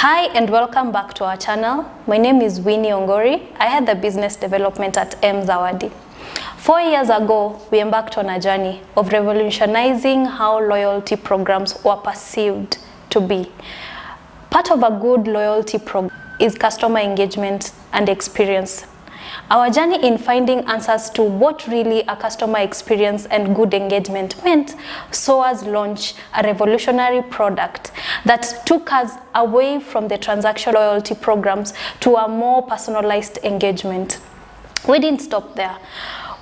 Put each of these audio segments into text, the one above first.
Hi and welcome back to our channel. My name is Winnie Ongori. I head the business development at M-Zawadi. 4 years ago, we embarked on a journey of revolutionizing how loyalty programs were perceived to be. Part of a good loyalty program is customer engagement and experience. Our journey in finding answers to what really a customer experience and good engagement meant saw us launch a revolutionary product that took us away from the transactional loyalty programs to a more personalized engagement. We didn't stop there.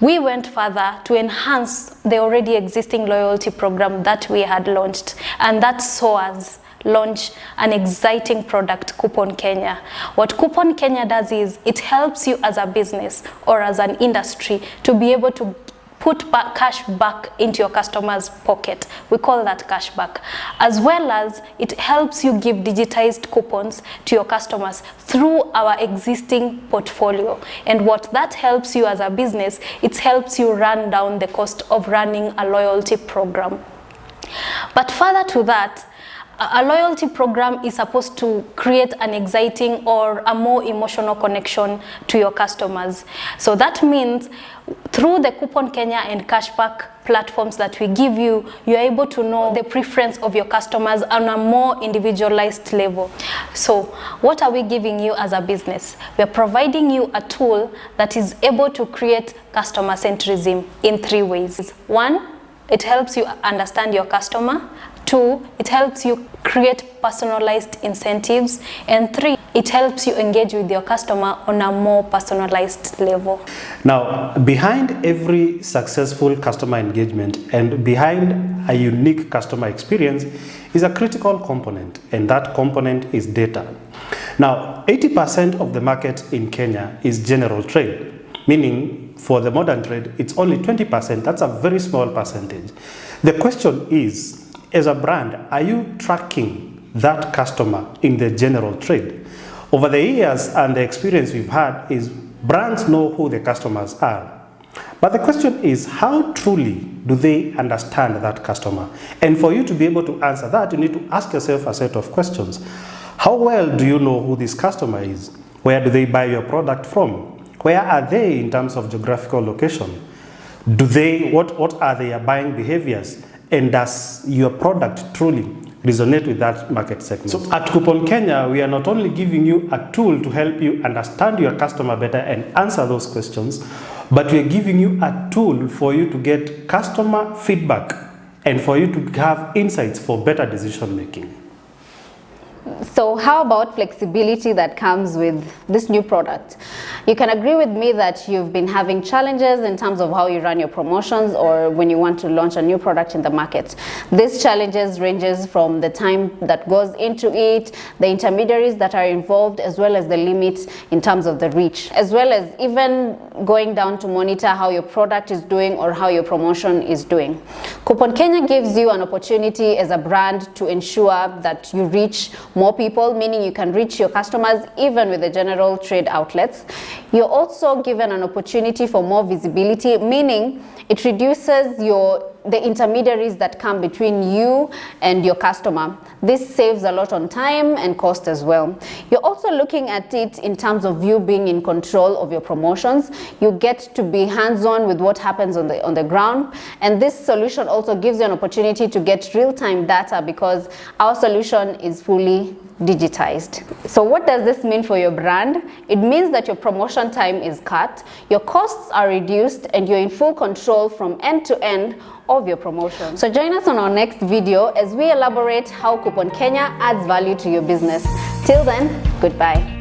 We went further to enhance the already existing loyalty program that we had launched, and that saw us launch an exciting product, Coupon Kenya. What Coupon Kenya does is it helps you as a business or as an industry to be able to put cash back into your customer's pocket. We call that cashback. As well as it helps you give digitized coupons to your customers through our existing portfolio. And what that helps you as a business, it helps you run down the cost of running a loyalty program. But further to that, a loyalty program is supposed to create an exciting or a more emotional connection to your customers. So that means through the Coupon Kenya and cashback platforms that we give you, you're able to know the preference of your customers on a more individualized level. So what are we giving you as a business? We're providing you a tool that is able to create customer centrism in 3 ways. 1, it helps you understand your customer. 2, it helps you create personalized incentives. And 3, it helps you engage with your customer on a more personalized level. Now, behind every successful customer engagement and behind a unique customer experience is a critical component, and that component is data. Now, 80% of the market in Kenya is general trade, meaning for the modern trade, it's only 20%. That's a very small percentage. The question is, as a brand, are you tracking that customer in the general trade? Over the years and the experience we've had is brands know who the customers are. But the question is, how truly do they understand that customer? And for you to be able to answer that, you need to ask yourself a set of questions. How well do you know who this customer is? Where do they buy your product from? Where are they in terms of geographical location? What are their buying behaviors? And does your product truly resonate with that market segment? So at Coupon Kenya, we are not only giving you a tool to help you understand your customer better and answer those questions, but we are giving you a tool for you to get customer feedback and for you to have insights for better decision making. So how about flexibility that comes with this new product? You can agree with me that you've been having challenges in terms of how you run your promotions or when you want to launch a new product in the market. These challenges ranges from the time that goes into it, the intermediaries that are involved, as well as the limits in terms of the reach, as well as even going down to monitor how your product is doing or how your promotion is doing. Coupon Kenya gives you an opportunity as a brand to ensure that you reach more people, meaning you can reach your customers even with the general trade outlets. You're also given an opportunity for more visibility, meaning it reduces the intermediaries that come between you and your customer. This saves a lot on time and cost as well. You're also looking at it in terms of you being in control of your promotions. You get to be hands-on with what happens on the ground, and this solution also gives you an opportunity to get real-time data because our solution is fully digitized. So what does this mean for your brand? It means that your promotion time is cut, your costs are reduced, and you're in full control from end to end of your promotion. So join us on our next video as we elaborate how Coupon Kenya adds value to your business. Till then, goodbye.